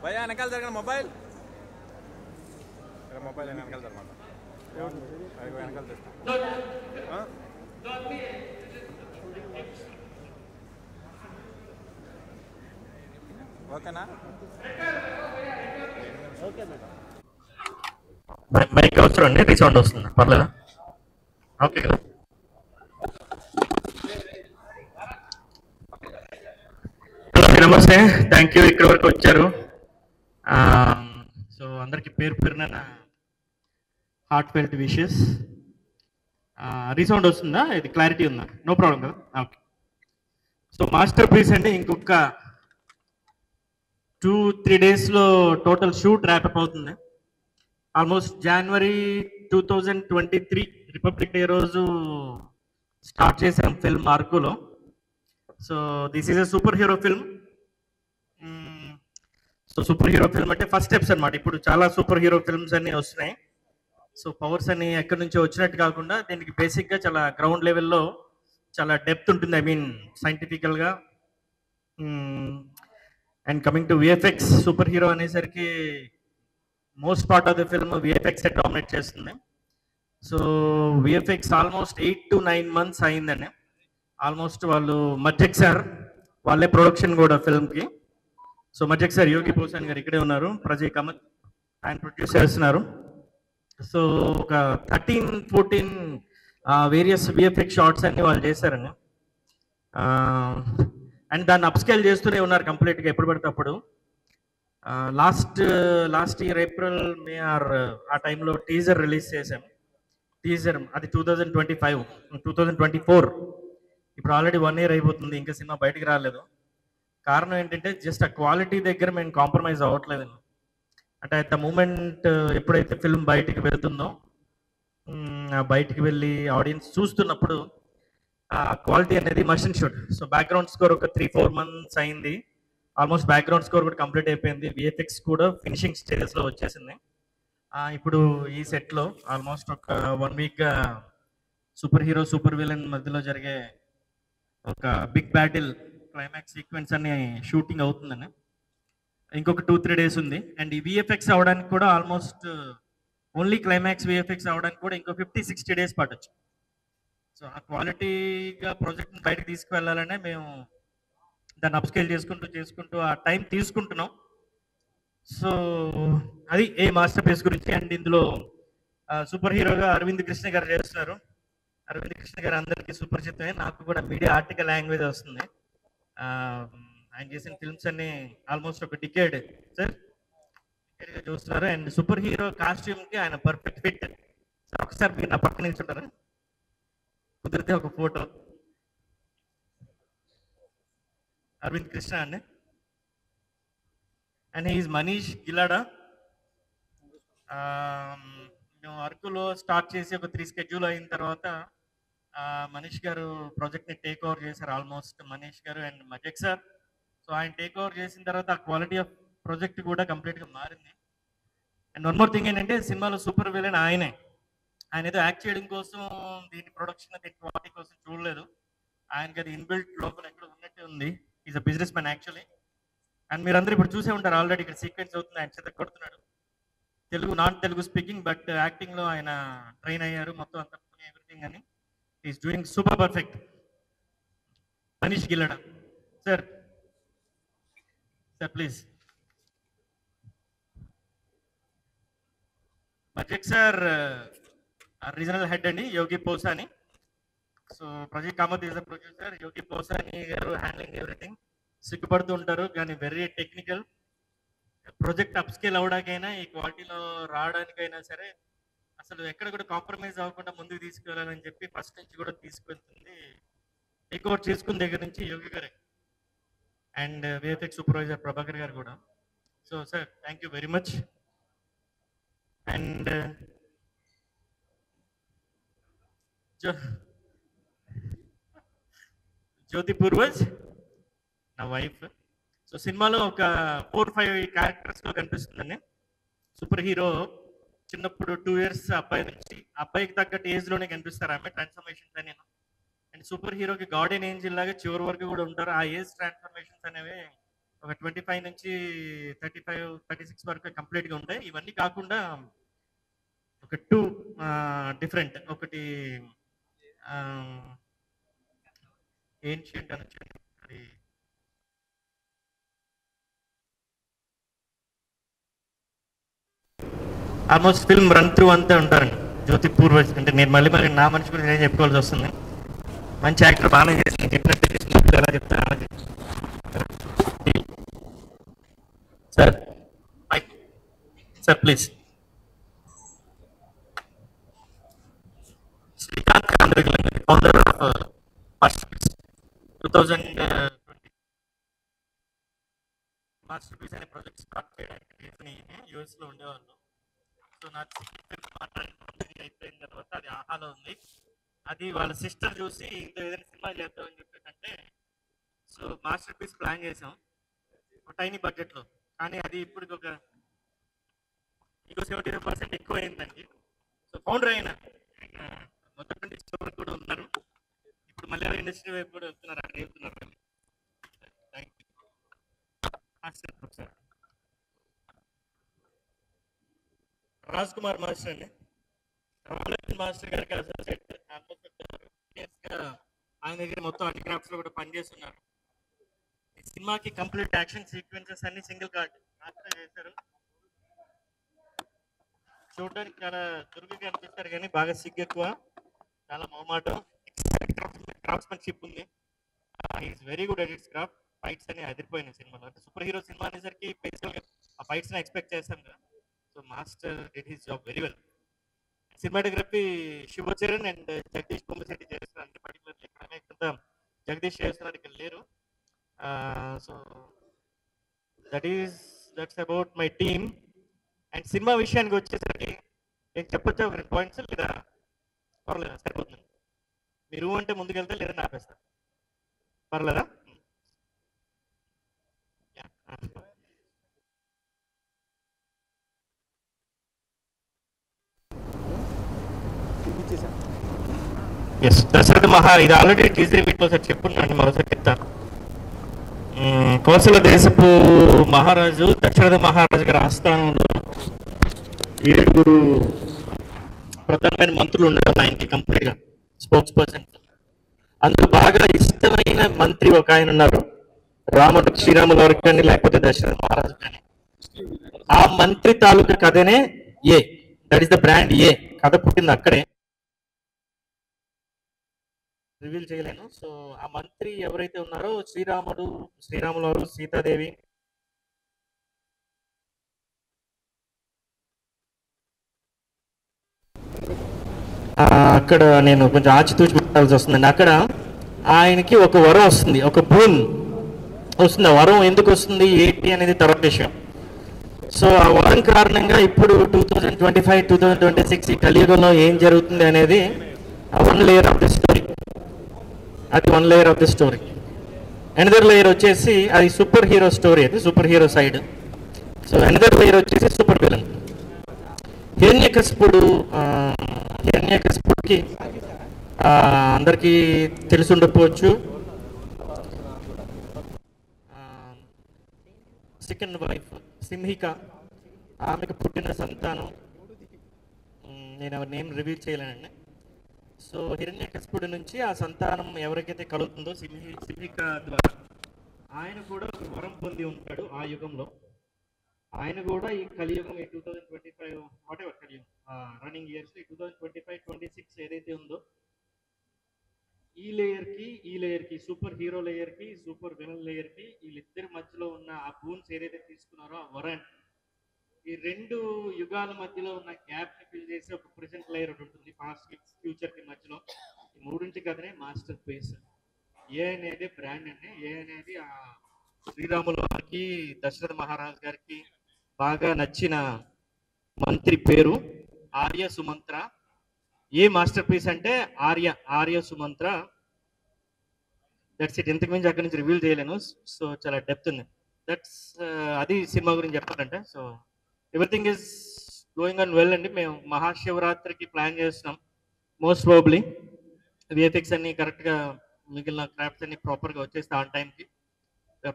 भैया निकाल देगा मोबाइल मोबाइल निकाल दे निकाल दे ఓకేనా ఓకే మైక్ అవసరం అండి, రీసౌండ్ వస్తుంది, పర్లేదా? ఓకే కదా. నమస్తే, థ్యాంక్ యూ ఇక్కడ వరకు వచ్చారు. సో అందరికి పేరు పేరున హార్ట్ ఫెల్ట్ విషెస్. రీసౌండ్ వస్తుందా? ఇది క్లారిటీ ఉందా? నో ప్రాబ్లం కదా. ఓకే. సో మాస్టర్ పీస్ అండి, ఇంకొక 2-3 డేస్లో టోటల్ షూట్ ర్యాపప్ అవుతుంది. ఆల్మోస్ట్ జనవరి 2023 రిపబ్లిక్ డే రోజు స్టార్ట్ చేసాం ఫిల్మ్ ఆర్కులో. So this is a superhero film. So superhero film అంటే ఫస్ట్ స్టెప్స్ అనమాట. ఇప్పుడు చాలా సూపర్ హీరో ఫిల్మ్స్ అన్నీ వస్తున్నాయి. సో పవర్స్ అన్ని ఎక్కడి నుంచో వచ్చినట్టు కాకుండా దీనికి బేసిక్గా చాలా గ్రౌండ్ లెవెల్లో చాలా డెప్త్ ఉంటుంది. ఐ మీన్ సైంటిఫికల్గా. And coming to VFX, superhero అనేసరికి most part of the film VFX dominate చేస్తుంది. So VFX almost 8 to 9 months అయిందండి. ఆల్మోస్ట్ వాళ్ళు మజ్జక్ సార్ వాళ్ళే ప్రొడక్షన్ కూడా ఫిల్మ్కి. సో మజ్జక్ సార్, యోగి పోసాన్ గారు ఇక్కడే ఉన్నారు, ప్రజయ్ కామత్ ఆయన ప్రొడ్యూస్ చేస్తున్నారు. సో ఒక 13-14 వేరియస్ విఎఫ్ఎక్స్ షార్ట్స్ అన్ని వాళ్ళు చేశారండి. అండ్ దాన్ని అప్స్కేల్ చేస్తూనే ఉన్నారు కంప్లీట్గా ఎప్పుడు పడితే అప్పుడు. లాస్ట్ ఇయర్ ఏప్రిల్ మే ఆ టైంలో టీజర్ రిలీజ్ చేశాం. టీజర్ అది 2025, 2024. ఇప్పుడు ఆల్రెడీ 1 year అయిపోతుంది, ఇంకా సినిమా బయటికి రాలేదు. కారణం ఏంటంటే జస్ట్ ఆ క్వాలిటీ దగ్గర మేము కాంప్రమైజ్ అవ్వట్లేదు. అంటే అట్ ద మూమెంట్ ఎప్పుడైతే ఫిల్మ్ బయటికి వెళ్తుందో, బయటికి వెళ్ళి ఆడియన్స్ చూస్తున్నప్పుడు ఆ క్వాలిటీ అనేది must should. So background score ఒక 3-4 months అయింది. ఆల్మోస్ట్ బ్యాక్గ్రౌండ్ స్కోర్ కూడా కంప్లీట్ అయిపోయింది. విఎఫ్ఎక్స్ కూడా ఫినిషింగ్ స్టేజెస్లో వచ్చేసింది. ఇప్పుడు ఈ సెట్లో ఆల్మోస్ట్ ఒక 1 weekగా సూపర్ హీరో సూపర్ విలన్ మధ్యలో జరిగే ఒక బిగ్ బ్యాటిల్ క్లైమాక్స్ సీక్వెన్స్ అని షూటింగ్ అవుతుందని. ఇంకొక 2-3 days ఉంది. అండ్ ఈ విఎఫ్ఎక్స్ అవడానికి కూడా ఆల్మోస్ట్ ఓన్లీ క్లైమాక్స్ విఎఫ్ఎక్స్ అవడానికి కూడా ఇంకో 50-60 days పట్టచ్చు. సో ఆ క్వాలిటీగా ప్రాజెక్ట్ని బయటకు తీసుకువెళ్ళాలనే మేము దాన్ని అప్స్కేల్ చేసుకుంటూ ఆ టైం తీసుకుంటున్నాం. సో అది ఏ మాస్టర్ పీస్ గురించి. అండ్ ఇందులో సూపర్ హీరోగా అరవింద్ కృష్ణ గారు చేస్తున్నారు. అరవింద్ కృష్ణ గారు అందరికీ సుపరిచితమే, నాకు కూడా మీడియా ఆర్టికల్ లాంగ్వేజ్ వస్తుంది. ఆయన చేసిన ఫిల్మ్స్ అన్ని ఆల్మోస్ట్ ఒక డికేడ్ సార్ చూస్తున్నారు. అండ్ సూపర్ హీరో కాస్ట్యూమ్కి ఆయన పర్ఫెక్ట్ ఫిట్. ఒకసారి మీరు నా పక్కన నిల్చుంటారా? కుదిరితే ఒక ఫోటో. అరవింద్ కృష్ణ అండి. And he is Manish Gilada. మేము అరకులో స్టార్ట్ చేసి ఒక 3 schedule అయిన తర్వాత మనీష్ గారు ప్రాజెక్ట్ని టేక్ ఓవర్ చేశారు. ఆల్మోస్ట్ మనీష్ గారు అండ్ మజక్ సార్. సో ఆయన టేక్ ఓవర్ చేసిన తర్వాత ఆ క్వాలిటీ ఆఫ్ ప్రాజెక్ట్ కూడా కంప్లీట్గా మారింది. అండ్ వన్ మోర్ థింగ్ ఏంటంటే సినిమాలో సూపర్ విలన్ ఆయనే. ఆయన ఏదో యాక్ట్ చేయడం కోసం దీని ప్రొడక్షన్ దీని క్వాలిటీ కోసం చూడలేదు. ఆయనకి అది ఇన్బిల్ట్ లోపల ఎక్కడ ఉన్నట్టే ఉంది. Is a business man actually. And మీరందరూ ఇప్పుడు చూసే ఉంటారు ఆల్రెడీ ఇక్కడ సీక్వెన్స్ అవుతుంది, ఆయన చేత కొడుతున్నాడు. నాన్ తెలుగు స్పీకింగ్, బట్ యాక్టింగ్లో ఆయన ట్రైన్ అయ్యారు మొత్తం అంతా ఎవ్రీథింగ్ అని. Is doing super perfect. Manish Gilada sir, sir please. మజక్ సార్ రీజనల్ హెడ్ అండి, Yogi Posani. So Prajay Kamath is the producer, Yogi Posani గారు హ్యాండ్లింగ్ ఎవ్రీథింగ్. సిగ్గుపడుతూ ఉంటారు కానీ వెరీ టెక్నికల్. ప్రాజెక్ట్ అప్స్కేల్ అవడానికైనా ఈ క్వాలిటీలో రావడానికైనా సరే అసలు ఎక్కడ కూడా కాంప్రమైజ్ అవ్వకుండా ముందుకు తీసుకెళ్ళాలని చెప్పి ఫస్ట్ నుంచి కూడా తీసుకెళ్తుంది. టేక్ ఓవర్ చేసుకున్న దగ్గర నుంచి యోగి గారే అండ్ విఎఫ్ఎక్స్ సూపర్వైజర్ ప్రభాకర్ గారు కూడా. So sir thank you very much. And Jyothi Poorvaj నా వైఫ్. సో సినిమాలో ఒక 4-5 క్యారెక్టర్స్లో కనిపిస్తుందండి. సూపర్ హీరో చిన్నప్పుడు 2 years అబ్బాయి నుంచి అబ్బాయికి తగ్గట్టు ఏజ్లోనే కనిపిస్తారు ఆమె ట్రాన్స్ఫర్మేషన్స్ అని. అండ్ సూపర్ హీరోకి గార్డెన్ ఏంజిల్ లాగా చివరి వరకు కూడా ఉంటారు. ఆ ఏజ్ ట్రాన్స్ఫర్మేషన్స్ అనేవి ఒక 25 నుంచి 35-36 వరకు కంప్లీట్గా ఉంటాయి. ఇవన్నీ కాకుండా ఒక టూ డిఫరెంట్, ఒకటి ఏన్షియంట్ అనొచ్చు, అది ఆల్మోస్ట్ ఫిల్మ్ రన్ త్రూ అంతా ఉంటారండి. జ్యోతి పూర్వజ్ అంటే నేను మళ్ళీ నా మనిషి గురించి నేను చెప్పుకోవాల్సి వస్తుంది. మంచి యాక్టర్, బాగానే చేసింది, చెప్పినట్టు చేసినప్పుడు ఎలా చెప్తాను అలా sir. Sir please. Srikanth Andhragiri, founder of master 2020 masterpiece అనే ప్రాజెక్ట్ స్టార్ట్ చేయడానికి యూఎస్లో ఉండేవాళ్ళు. సో నాకు అయిపోయిన తర్వాత అది ఆహాలో ఉంది. అది వాళ్ళ సిస్టర్ చూసి ఇంత ఏదైనా సినిమా చేద్దామని చెప్పేటంటే, సో మాస్టర్ పీస్ ప్లాన్ చేసాం ఒక టైనీ బడ్జెట్లో. కానీ అది ఇప్పుడు ఇంకో 75% ఎక్కువ అయిందండి. సో ఫౌండర్ అయినా మొదటి నుండి చివరికి కూడా ఉన్నారు. ఇప్పుడు మళ్ళీ ఇండస్ట్రీ వైపు కూడా వెళ్తున్నారు, అక్కడ వెళ్తున్నారు. Thank you sir. Raj Kumar master అండి, మాస్టర్ గారికి అసోసియేట్. ఆయన దగ్గర మొత్తం అన్ని క్రాఫ్ట్స్ లో కూడా పనిచేస్తున్నారు. ఈ సినిమాకి కంప్లీట్ యాక్షన్ సీక్వెన్సెస్ అన్ని సింగిల్ కార్డ్ మాస్టర్ చేశారు. చూడడానికి చాలా చురుకుగా అనిపిస్తారు కానీ బాగా సిగ్గు ఎక్కువ, చాలా మొహమాటం. క్రాఫ్ట్స్మెన్షిప్ ఉంది. Is very good at its craft. Fights అని అదిరిపోయినాయి సినిమాలో. అంటే సూపర్ హీరో సినిమా అనేసరికి బేసికల్గా ఆ ఫైట్స్ ని ఎక్స్పెక్ట్ చేస్తాం కదా. So master did his job very well. Cinematography Sivacharan and Jagadish Kommasetty చేస్తున్నారు. అంటే పర్టికులర్లీ ఇక్కడ జగదీష్ చేస్తున్నారు, ఇక్కడ లేరు. So that's about my team. And cinema విషయానికి వచ్చేసరికి నేను చెప్పొచ్చా ఒక 2 పాయింట్స్, లేదా పర్లేదా? సరిపోతుంది. మీరు అంటే ముందుకెళ్తే, లేదా ఆపేస్తా, పర్లేదా? ఎస్, దశరథ ఇది ఆల్రెడీ టీజర్ మీట్లో సార్ చెప్పున్నాను, మరోసారి చెప్తాను. కోసల దేశపు మహారాజు దశరథ మహారాజు గారి ఆస్థానంలో 7 ప్రధానమైన మంత్రులు ఉండేవారు ఆయనకి, కంప్లీట్గా స్పోక్స్ పర్సన్. అందులో బాగా ఇష్టమైన మంత్రి ఒక ఆయన ఉన్నారు, రాముడు, శ్రీరాముల వారికి కానీ లేకపోతే దశరథ మహారాజు కానీ. ఆ మంత్రి తాలూకా కథనే ఏ, దట్ ఈస్ ద బ్రాండ్ ఏ. కథ పుట్టింది అక్కడే, రివీల్ చేయలేను. సో ఆ మంత్రి ఎవరైతే ఉన్నారో శ్రీరాముల వారు, సీతాదేవి, అక్కడ నేను కొంచెం ఆచితూచి పెట్టాల్సి వస్తుందండి. అక్కడ ఆయనకి ఒక వరం వస్తుంది, ఒక బూన్ వస్తుంది. ఆ వరం ఎందుకు వస్తుంది ఏంటి అనేది తర్వాత విషయం. సో ఆ వరం కారణంగా ఇప్పుడు 2025, 2026 ఈ కలియుగంలో ఏం జరుగుతుంది అనేది 1 లేయర్ ఆఫ్ ది స్టోరీ. అది 1 layer of the story. Another layer వచ్చేసి అది సూపర్ హీరో స్టోరీ, అది super hero side. So another layer వచ్చేసి సూపర్ విలన్. హిరణ్యకశిపుడికి అందరికీ తెలిసి ఉండకపోవచ్చు, సెకండ్ వైఫ్ సింహిక, ఆమెకు పుట్టిన సంతానం, నేను ఎవరి నేమ్ రివీల్ చేయలేనండి. సో హిరణ్యకశిపుడి నుంచి ఆ సంతానం ఎవరికైతే కలుగుతుందో సింహిక ద్వారా ఆయన కూడా ఒక వరం పొంది ఉంటాడు ఆ యుగంలో. ఆయన కూడా ఈ కలియుగం, ఈ 2025 వాటెవర్ కలియుగం రన్నింగ్ ఇయర్స్, ఈ 2025-26 ఏదైతే ఉందో ఈ లేయర్కి సూపర్ హీరో లేయర్కి, సూపర్ విలన్ లేయర్కి, వీళ్ళిద్దరి మధ్యలో ఉన్న ఆ బూన్స్ ఏదైతే తీసుకున్నారో ఆ వరం, ఈ 2 యుగాల మధ్యలో ఉన్న గ్యాప్ ని ఫిల్ చేసి ఒక ప్రెసెంట్ లేయర్ ఒకటి ఉంటుంది, పాస్ట్ కి ఫ్యూచర్ కి మధ్యలో. ఈ 3 కథనే మాస్టర్ పీస్. ఏ అనేది బ్రాండ్ అండి. ఏ అనేది ఆ శ్రీరాముల వారికి, దశరథ మహారాజ్ గారికి బాగా నచ్చిన మంత్రి పేరు ఆర్య సుమంత్ర. ఏ మాస్టర్ పీస్ అంటే ఆర్య సుమంత్ర. That's it. ఇంతకు మించి అక్కడి నుంచి రివీల్ చేయలేను. సో చాలా డెప్త్ ఉంది. దట్స్ అది సినిమా గురించి చెప్పాలంటే. So everything is going on well అండి. మేము మహాశివరాత్రికి ప్లాన్ చేస్తున్నాం. మోస్ట్ ప్రాబబ్లీ విఎఫ్ఎక్స్ అన్ని కరెక్ట్గా, మిగిలిన క్రాఫ్ట్స్ అన్ని ప్రాపర్గా వచ్చేస్తే ఆన్ టైంకి.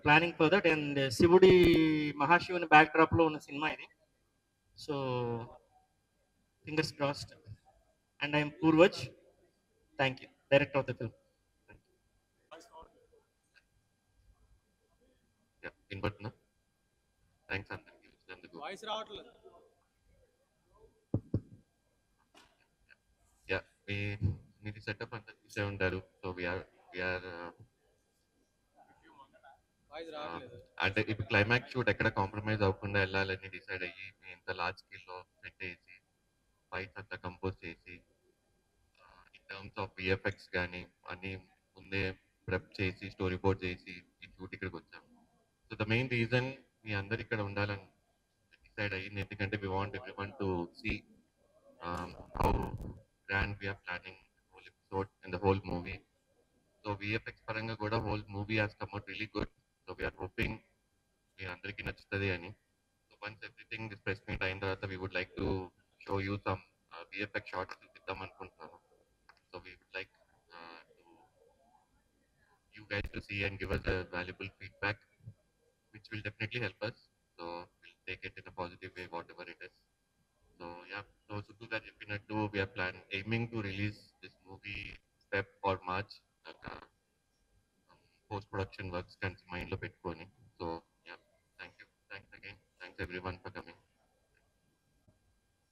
Planning for that. అండ్ శివుడి మహాశివుని బ్యాక్ డ్రాప్ లో ఉన్న సినిమా ఇది. So fingers crossed. And I'm Poorvaj. Thank you, director of the film. వినపడుతున్నా? థ్యాంక్స్ అందరికి వచ్చినందుకు. వాయిస్ రావట్లేదు. యా, మీది సెటప్ అంతా చూసే ఉంటారు. సో వీఆర్ అంటే ఇప్పుడు క్లైమాక్స్ షూట్ ఎక్కడ కాంప్రమైజ్ అవ్వకుండా వెళ్ళాలని డిసైడ్ అయ్యి ఇంత లార్జ్ స్కేల్లో సెట్ చేసి ఫైట్స్ అంతా కంపోజ్ చేసి ఇన్ టర్మ్స్ ఆఫ్ విఎఫ్ఎక్స్ కానీ అన్ని ముందే ప్రెప్ చేసి స్టోరీ బోర్డ్ చేసి ఈ షూట్ ఇక్కడికి వచ్చాము. సో ద మెయిన్ రీజన్ మీ అందరు ఇక్కడ ఉండాలని డిసైడ్ అయ్యింది ఎందుకంటే we want everyone to see how grand we are planning whole episode and the whole movie. So VFX పరంగా కూడా whole movie has come out really good. So we are hoping మీ అందరికీ నచ్చుతుంది అని. So once everything this press meet అయిన తర్వాత we would like to show you some VFX shots చూపిద్దాం అనుకుంటున్నాను. So we would like you guys to see and give us a valuable feedback, which will definitely help us. So we'll take it in a positive way, whatever it is. So yeah, so Sudhu garu cheppinattu we are aiming to release this movie Feb or March. Post production works can mind lo pettukoni. So yeah, thank you, thanks again, thanks everyone for coming.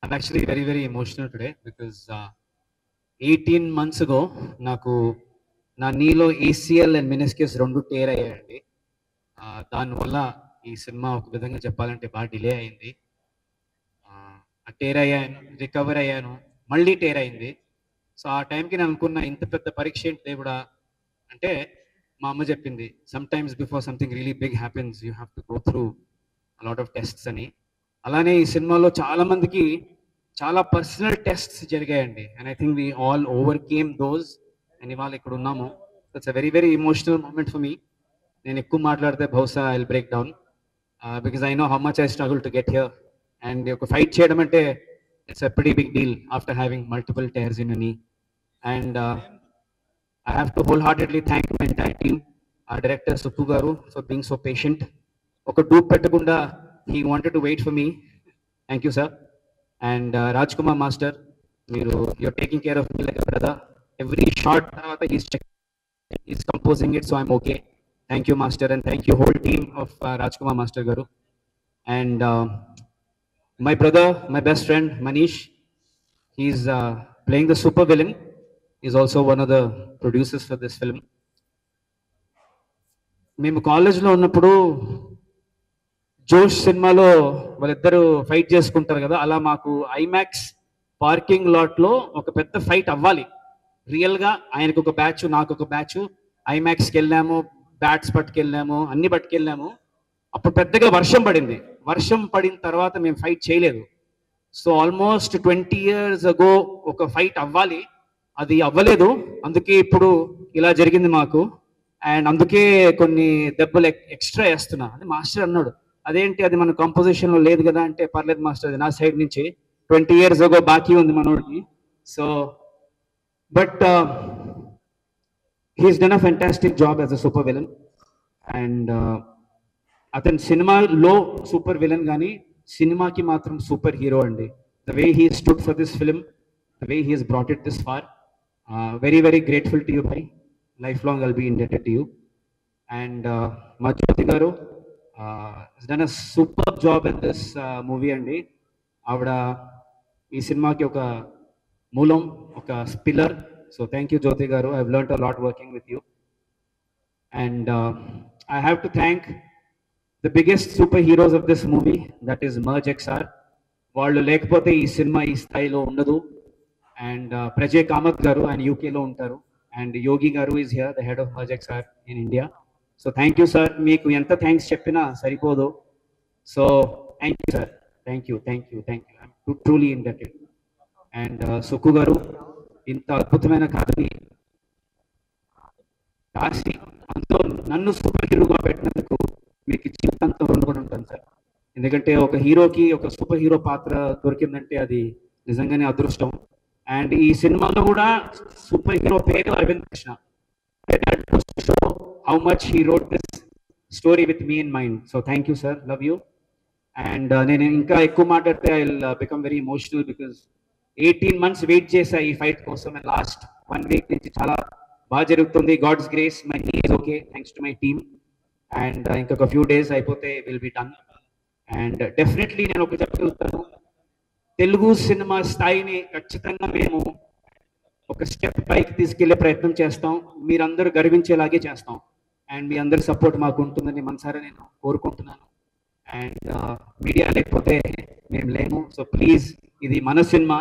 I'm actually very, very emotional today because 18 months ago, నాకు నా నీలో ACL and meniscus రెండు tear అయ్యాయండి. దానివల్ల ఈ cinema ఒక విధంగా చెప్పాలంటే బాగా డిలే అయింది. టేర్ అయ్యాను, రికవర్ అయ్యాను, మళ్ళీ టేర్ అయింది. సో ఆ టైంకి నేను అనుకున్న ఇంత పెద్ద పరీక్ష ఏంటి దేవుడా అంటే మా అమ్మ చెప్పింది, sometimes before something really big happens you have to go through lot of tests అని. అలానే ఈ సినిమాలో చాలా మందికి చాలా పర్సనల్ టెస్ట్స్ జరిగాయండి. And I think we all overcame those. And ఇవాళ ఇక్కడ ఉన్నాము. It's a very very emotional moment for me. నేను ఎక్కువ మాట్లాడితే బహుశా I will break down because I know how much I struggle to get here. And ఒక fight చేయడం అంటే it's a pretty big deal after having multiple tears in knee. And I have to wholeheartedly thank my entire team, our director Suppu Garu for being so patient. Oka doop pettakunda he wanted to wait for me. Thank you, sir. And Rajkumar Master, you're taking care of me like a brother. Every shot he's composing it, so I'm okay. Thank you, Master, and thank you whole team of Rajkumar Master Garu. And my brother, my best friend Manish, he's playing the super villain. He's also one of the producers for this film. మేము కాలేజ్లో ఉన్నప్పుడు జోష్ సినిమాలో వాళ్ళిద్దరూ fight చేసుకుంటారు కదా, అలా మాకు ఐమాక్స్ పార్కింగ్ లాట్లో ఒక పెద్ద ఫైట్ అవ్వాలి. రియల్గా ఆయనకు ఒక బ్యాచ్, నాకు ఒక బ్యాచ్, ఐమాక్స్కి వెళ్ళాము, బ్యాట్స్ పట్టుకెళ్ళాము, అన్ని పట్టుకెళ్ళాము. అప్పుడు పెద్దగా వర్షం పడింది. వర్షం పడిన తర్వాత మేము ఫైట్ చేయలేదు. సో ఆల్మోస్ట్ 20 years ago ఒక ఫైట్ అవ్వాలి, అది అవ్వలేదు. అందుకే ఇప్పుడు ఇలా జరిగింది మాకు. అండ్ అందుకే కొన్ని దెబ్బలు ఎక్స్ట్రా వేస్తున్నా అని మాస్టర్ అన్నాడు. అదేంటి, అది మన కంపోజిషన్లో లేదు కదా అంటే, పర్లేదు మాస్టర్, అది నా సైడ్ నుంచి 20 years ago బాకీ ఉంది మనోడికి. So but he's done a fantastic job as a super villain. And అతను సినిమాలో సూపర్ విలన్ కానీ సినిమాకి మాత్రం సూపర్ హీరో అండి. The way he stood for this film, the way he has brought it this far, very very grateful to you, bhai. Lifelong I'll be indebted to you. And Jyoti garu has done a superb job in this movie andi. Avada ee cinema ki oka moolam, oka pillar. So thank you Jyoti garu, I've learned a lot working with you. And I have to thank the biggest superheroes of this movie, that is Merge XR. వాళ్ళు లేకపోతే ఈ cinema ఈ స్థాయిలో ఉండదు. And Prajay Kamath గారు ఆయన యూకేలో ఉంటారు. అండ్ యోగి గారు is here, the head of Merge XR in India. So thank you sir, మీకు ఎంత థ్యాంక్స్ చెప్పినా సరిపోదు. So thank you sir, thank you thank you thank you, I'm truly indebted. And Sukku గారు ఇంత అద్భుతమైన కథని రాసి అందులో నన్ను సూపర్ హీరోగా పెట్టినందుకు మీకు జీవితాంతం రుణపడి ఉంటాను సార్. ఎందుకంటే ఒక హీరోకి ఒక సూపర్ హీరో పాత్ర దొరికిందంటే అది నిజంగానే అదృష్టం. అండ్ ఈ సినిమాలో కూడా సూపర్ హీరో పేరు Aravind Krishna. How much he wrote this story with me in mind. So thank you sir, love you. And నేను ఇంకా ఎక్కువ మాట్లాడితే I will become very emotional because 18 months wait చేశా ఈ ఫైట్ కోసం. అండ్ లాస్ట్ 1 week నుంచి చాలా బాగా జరుగుతుంది. God's grace, my knee is okay thanks to my team. And ఇంకొక ఫ్యూ డేస్ అయిపోతే will be done. And definitely నేను ఒక చెప్పగలుగుతాను, తెలుగు సినిమా స్థాయిని ఖచ్చితంగా మేము ఒక స్టెప్ పైకి తీసుకెళ్లే ప్రయత్నం చేస్తాం. మీరందరూ గర్వించేలాగే చేస్తాం. అండ్ మీ అందరి సపోర్ట్ మాకు ఉంటుందని మనసారా నేను కోరుకుంటున్నాను. అండ్ మీడియా లేకపోతే మేము లేము. సో ప్లీజ్, ఇది మన సినిమా,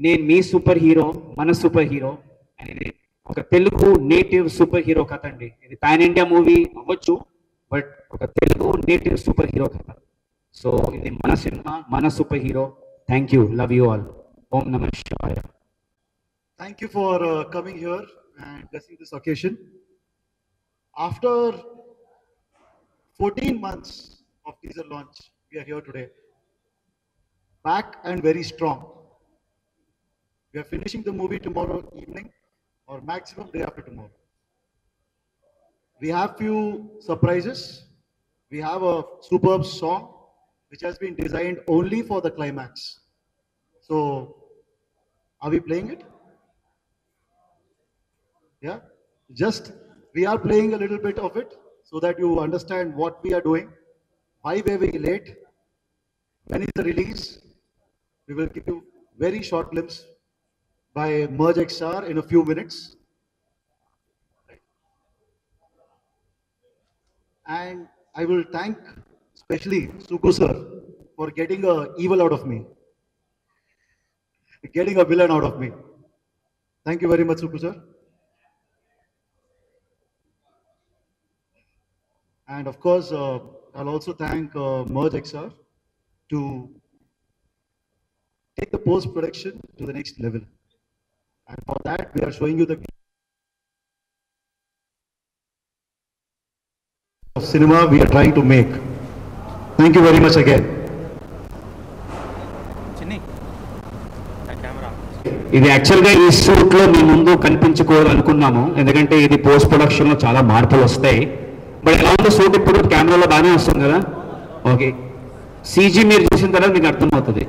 నేను మీ సూపర్ హీరో, మన సూపర్ హీరో. అండ్ ఇది ఒక తెలుగు నేటివ్ సూపర్ హీరో కథ అండి. ఇది పాన్ ఇండియా మూవీ అవ్వచ్చు, బట్ ఒక తెలుగు నేటివ్ సూపర్ హీరో కథ. సో ఇది మన సినిమా, మన superhero. Thank you, love you all. ఓం నమః శివాయ. Thank you for coming here and blessing this occasion. After 14 months of teaser launch, we are here today, back and very strong. We are finishing the movie tomorrow evening or maximum day after tomorrow. We have few surprises. We have a superb song which has been designed only for the climax. So, are we playing it? Yeah, just we are playing a little bit of it so that you understand what we are doing, why were we late, when is the release. We will give you very short glimpse by Merge XR in a few minutes. And I will thank especially Suku sir for getting a evil out of me, getting a villain out of me. Thank you very much, Suku sir. And of course, I'll also thank Merge XR to take the post-production to the next level. And for that, we are showing you the of cinema we are trying to make. Thank you very much again. చిన్ని camera ఇది యాక్చువల్గా ఈ షూట్లో మీ ముందు కనిపించుకోవాలనుకున్నాము, ఎందుకంటే ఇది post ప్రొడక్షన్లో చాలా మార్పులు వస్తాయి. బట్ ఎలా ఉందో షూట్ ఇప్పుడు కెమెరాలో బాగానే వస్తుంది కదా. ఓకే, సీజీ మీరు చూసిన తర్వాత మీకు అర్థమవుతుంది.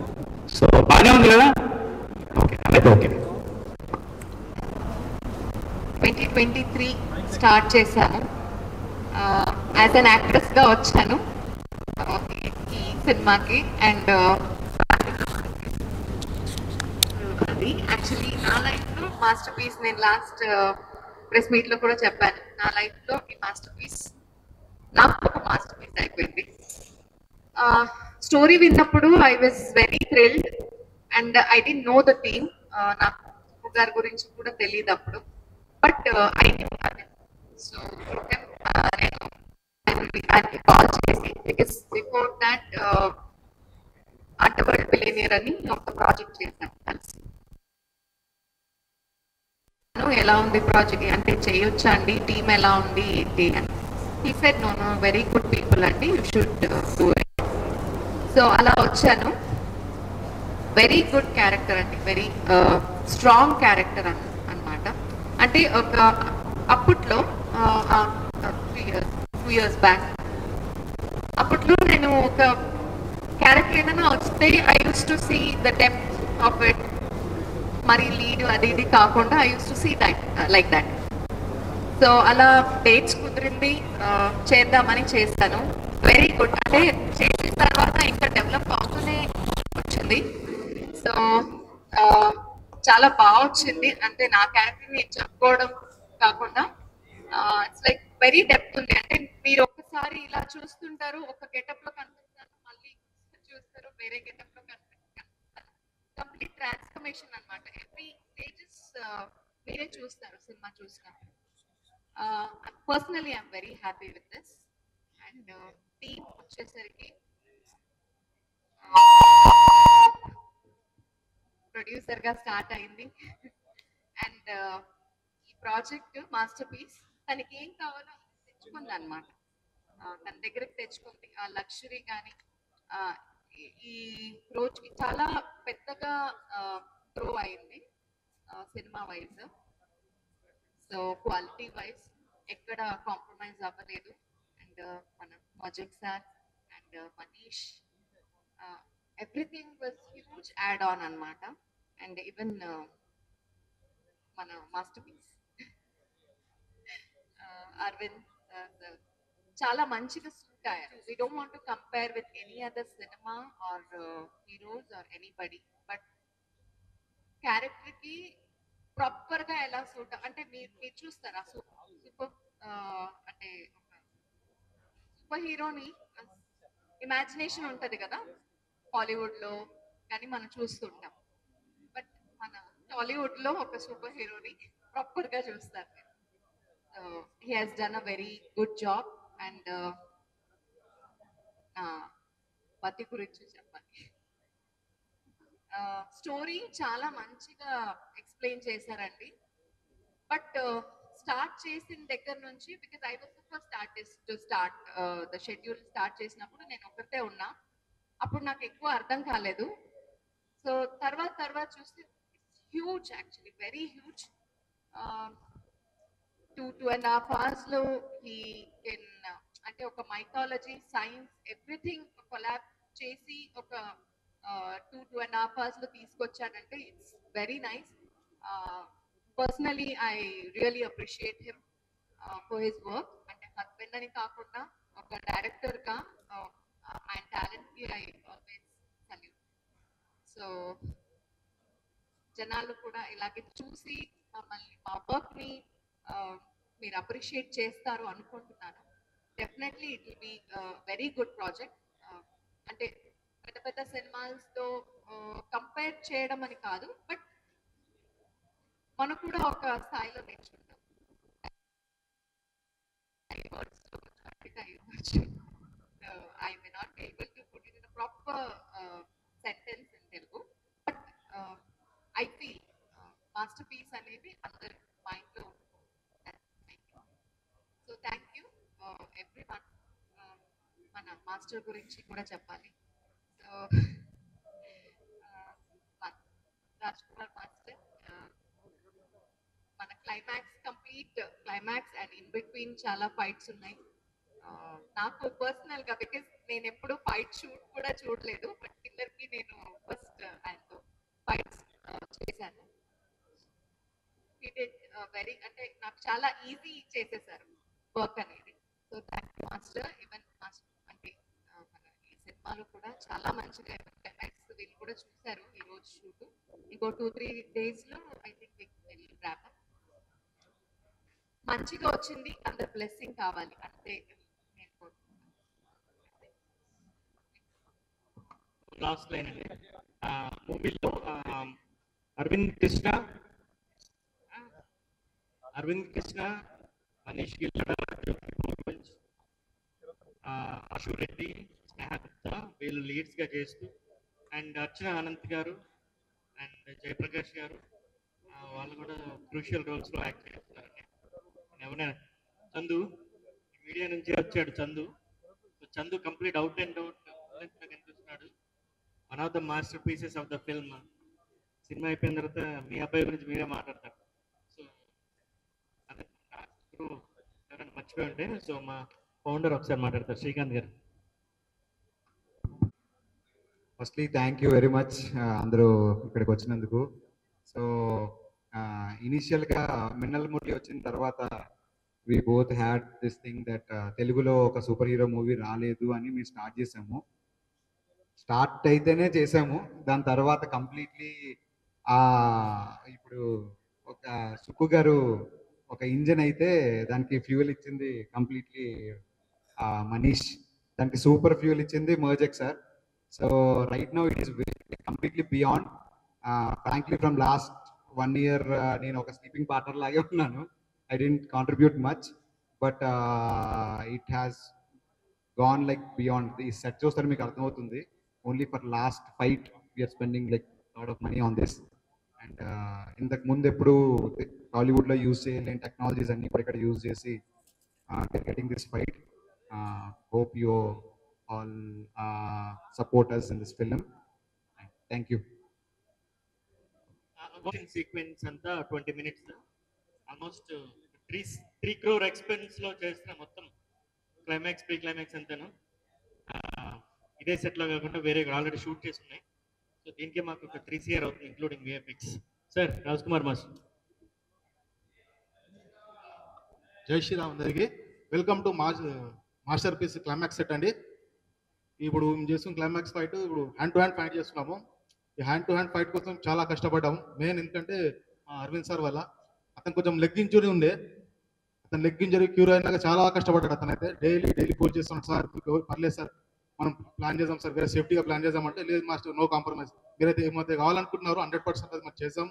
సో బాగానే ఉంది కదా. ఓకే, అయితే ఓకే. 2023 స్టార్ట్ చేశాను. యాజ్ అన్ యాక్ట్రెస్గా వచ్చాను ఈ సినిమాకి. అండ్ అది యాక్చువల్లీ నా లైఫ్లో మాస్టర్ పీస్. నేను లాస్ట్ ప్రెస్ మీట్లో కూడా చెప్పాను, నా లైఫ్లో ఈ మాస్టర్ పీస్ నాకు ఒక మాస్టర్ పీస్ అయిపోయింది. స్టోరీ విన్నప్పుడు I was very thrilled and I don't know the theme. నాకు గారి గురించి కూడా తెలియదు అప్పుడు, బట్ ఐ న్యూ అది. సో నేను కాల్ చేసి, because before that underworld billionaire అని ఒక ప్రాజెక్ట్ చేశాను కలిసి. ఎలా ఉంది ప్రాజెక్ట్ అంటే చేయొచ్చా అండి, టీమ్ ఎలా ఉంది ఏంటి అని. He said no no, very good people అండి, you should do it. So అలా వచ్చాను. వెరీ గుడ్ క్యారెక్టర్ అండి, వెరీ స్ట్రాంగ్ క్యారెక్టర్ అన్నమాట. అంటే ఒక అప్పట్లో 2 years బ్యాక్, అప్పట్లో నేను ఒక క్యారెక్టర్ ఏదైనా వస్తే I use to see the depth of it. మరి లీడ్ అది ఇది కాకుండా I use to see that like that. So అలా డేట్స్ కుదిరింది, చేద్దామని చేశాను. వెరీ గుడ్, అంటే చేసిన తర్వాత ఇంకా డెవలప్ అవుతూనే వచ్చింది. సో చాలా బాగా వచ్చింది. అంటే నా క్యారెక్టర్ నేను చెప్పుకోవడం కాకుండా ఇట్స్ లైక్ వెరీ డెప్త్ ఉంది. అంటే మీరు ఒక్కసారి ఇలా చూస్తుంటారు, ఒక గెటప్ లో కనిపిస్తారు, మళ్ళీ చూస్తారు వేరే గెటప్ లో కనిపిస్తారు. కంప్లీట్ ట్రాన్స్ఫర్మేషన్ అనమాట. ఎవ్రీ స్టేజెస్ మీరే చూస్తారు సినిమా చూసినా. Personally I'm very happy with this. And team వచ్చేసరికి ప్రొడ్యూసర్ గా స్టార్ట్ అయింది. అండ్ ఈ ప్రాజెక్ట్ మాస్టర్ పీస్ తనకి ఏం కావాలో తెచ్చుకుంది అనమాట. తన దగ్గరికి తెచ్చుకుంది. ఆ లగ్జరీ కానీ ఈ రోజుకి చాలా పెద్దగా గ్రో అయింది cinema wise. So quality wise ఎక్కడ కాంప్రమైజ్ అవ్వలేదు. అండ్ మన Majid sir and Manish. Everything was huge add-on అన్నమాట. And even మన masterpiece అరవింద్ చాలా మంచిగా సూట్ అయ్యారు. We don't want to compare with any other cinema or heroes or anybody, but character కి proper గా ఎలా సూట్ అంటే మీరు చూస్తారా సూపర్ అంటే సూపర్ హీరోని ఇమాజినేషన్ ఉంటది కదా హాలీవుడ్ లో, కానీ మనం చూస్తుంటాం. బట్ మన టాలీవుడ్ లో ఒక సూపర్ హీరోని ప్రాపర్ గా చూస్తారు. He has done a very good job and పతి గురించి చెప్పాలి. స్టోరీ చాలా మంచిగా ఎక్స్ప్లెయిన్ చేశారండి. బట్ స్టార్ట్ చేసిన దగ్గర నుంచి, because I was the first artist to start the schedule start చేసినప్పుడు నేను ఒకటే ఉన్నా. అప్పుడు నాకు ఎక్కువ అర్థం కాలేదు. సో తర్వాత చూస్తే huge, actually very huge. 2.5 hours లో ఈ అంటే ఒక మైథాలజీ, సైన్స్, ఎవ్రీథింగ్ కొలాబ్ చేసి ఒక 2.5 hours లో తీసుకొచ్చాడంటే it's very nice. Personally I really appreciate him for his work. అంటే హస్బెండ్ అని కాకుండా ఒక డైరెక్టర్ గా ఆయన టాలెంట్ కి ఐ ఆల్వేస్ సల్యూట్. సో జనాలు కూడా ఇలాగే చూసి మమ్మల్ని, మా వర్క్ ని మీరు అప్రిషియేట్ చేస్తారు అనుకుంటున్నాను. Definitely it will be very good project. అంటే పెద్ద పెద్ద సినిమాస్ తో కంపేర్ చేయడం అని కాదు, బట్ మనం కూడా ఒక స్థాయిలో నేర్చుకుంటాం. I may not be able to put it in a proper sentence in Telugu, but I feel masterpiece అనేది అందరి మైండ్ లో. So thank you everyone. మన మాస్టర్ గురించి కూడా చెప్పాలి. సో రాజ్ కుమార్ మాస్టర్, మన complete climax and in between చాలా fights ఉన్నాయి. నాకు పర్సనల్ గా, బికాస్ నేను ఎప్పుడు ఫైట్ షూట్ కూడా చూడలేదు, బట్ కిల్లర్ కి నేను ఫస్ట్ ఆయనతో ఫైట్స్ చేశాను. వెరీ, అంటే నాకు చాలా ఈజీ చేసేసారు వర్క్ అనేది. So thank you master. Even master అంటే మన ఈ సినిమాలో కూడా చాలా మంచిగా క్లైమాక్స్ వీళ్ళు కూడా చూశారు ఈ రోజు షూట్. ఇంకో 2-3 days లో ఐ థింక్ ర్యాప్ అప్ మంచిగా వచ్చింది. అందరు బ్లెస్సింగ్ కావాలి అంతే నేను కోరుకుంటున్నాను. లాస్ట్ లైన్ అండి. మూవీలో అరవింద్ కృష్ణ, మనీష్ గిల్లడ, అశోక్ రెడ్డి, స్నేహగుప్తా వీళ్ళు లీడ్స్ గా చేస్తూ, అండ్ అర్చన అనంత్ గారు అండ్ జయప్రకాష్ గారు వాళ్ళు కూడా క్రూషియల్ రోల్స్ లో యాక్ట్ చేస్తున్నారండి. ఎవరైనా చందు మీడియా నుంచి వచ్చాడు. Chandu complete out and out కనిపిస్తున్నాడు. One of the masterpieces of the film. Cinema అయిపోయిన తర్వాత మీ అబ్బాయి గురించి మీరే మాట్లాడతారు. సో అదే ఎవరైనా మర్చిపోయి ఉంటే, సో మా ఫౌండర్ ఒకసారి మాట్లాడతారు, శ్రీకాంత్ గారు. Firstly thank you very much అందరూ ఇక్కడికి వచ్చినందుకు. సో ఇనీషియల్గా మిన్నల్ మురళి వచ్చిన తర్వాత we both had this thing that తెలుగులో ఒక సూపర్ హీరో మూవీ రాలేదు అని మేము స్టార్ట్ చేసాము. స్టార్ట్ అయితేనే చేసాము, దాని తర్వాత కంప్లీట్లీ ఇప్పుడు ఒక సుక్కు గారు ఒక ఇంజన్ అయితే దానికి ఫ్యూయల్ ఇచ్చింది కంప్లీట్లీ మనీష్, దానికి సూపర్ ఫ్యూయల్ ఇచ్చింది మర్జెక్ sir. So right now it is completely beyond. Frankly from last 1 year నేను ఒక స్లీపింగ్ పార్ట్నర్ లాగే ఉన్నాను. I didn't contribute much, but it has gone like beyond. ఈ సెట్ చూస్తే మీకు అర్థమవుతుంది. Only for last fight we are spending like lot of money on this. And ఇంతకు ముందు ఎప్పుడు టాలీవుడ్లో యూజ్ చేయలేని టెక్నాలజీస్ అన్ని కూడా ఇక్కడ యూజ్ చేసి getting this fight. Hope you all support us in this film. Thank you. Sequence అంతా 20 minutes, ఆల్మోస్ట్ 3 crore ఎక్స్పెన్స్ లో చేసిన మొత్తం క్లైమాక్స్ ప్రీ క్లైమాక్స్ అంతాను ఇదే సెట్లో కాకుండా వేరే ఆల్రెడీ షూట్ చేసి ఉన్నాయి. సో దీనికి మాకు ఒక 3 CR అవుతుంది including VFX. Sir Raj Kumar master. జై శ్రీరామ్ అందరికి welcome to masterpiece climax set అండి. ఇప్పుడు మేము చేస్తున్న క్లైమాక్స్ ఫైట్ ఇప్పుడు హ్యాండ్ టు హ్యాండ్ ఫైట్ చేస్తున్నాము. ఈ హ్యాండ్ టు హ్యాండ్ ఫైట్ కోసం చాలా కష్టపడ్డాము. మెయిన్ ఎందుకంటే అరవింద్ సార్ వల్ల అతను కొంచెం లెగ్ ఇంజురీ ఉండే, అతను లెగ్ ఇంజరీ క్యూర్ అయినాక చాలా కష్టపడ్డాడు. అతను అయితే డైలీ పూజ చేస్తున్నాడు. సార్ పర్లేదు సార్ మనం ప్లాన్ చేద్దాం సార్, వేరే సేఫ్టీగా ప్లాన్ చేద్దామంటే లేదు మాస్టర్ నో కాంప్రమైజ్, మీరైతే ఏమైతే కావాలనుకుంటున్నారో 100% అది మనం చేద్దాం,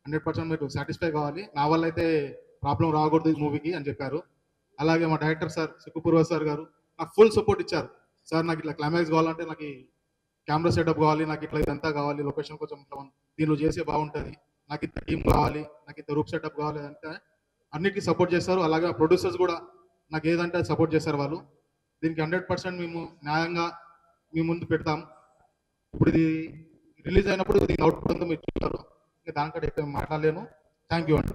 100% మీరు సాటిస్ఫై కావాలి, నా వల్ల అయితే ప్రాబ్లం రాకూడదు ఈ మూవీకి అని చెప్పారు. అలాగే మా డైరెక్టర్ సార్ సుక్కుపూర్వ సార్ గారు నాకు ఫుల్ సపోర్ట్ ఇచ్చారు. సార్ నాకు ఇట్లా క్లైమాక్స్ కావాలంటే నాకు కెమెరా సెటప్ కావాలి, నాకు ఇట్లా ఇదంతా కావాలి, లొకేషన్ కొంచెం దీనిలో చేసే బాగుంటుంది, నాకు ఇంత టీం కావాలి, నాకు ఇంత రూప్ సెటప్ కావాలి అంటే అన్నిటికీ సపోర్ట్ చేస్తారు. అలాగే ప్రొడ్యూసర్స్ కూడా నాకు ఏదంటే సపోర్ట్ చేస్తారు వాళ్ళు. దీనికి 100% మేము న్యాయంగా మీ ముందు పెడతాం. ఇప్పుడు ఇది రిలీజ్ అయినప్పుడు దీని అవుట్పుట్ అంతా మీరు చూస్తారు, ఇంకా దానికంటే ఎక్కువ మాట్లాడలేను. థ్యాంక్ యూ అండి.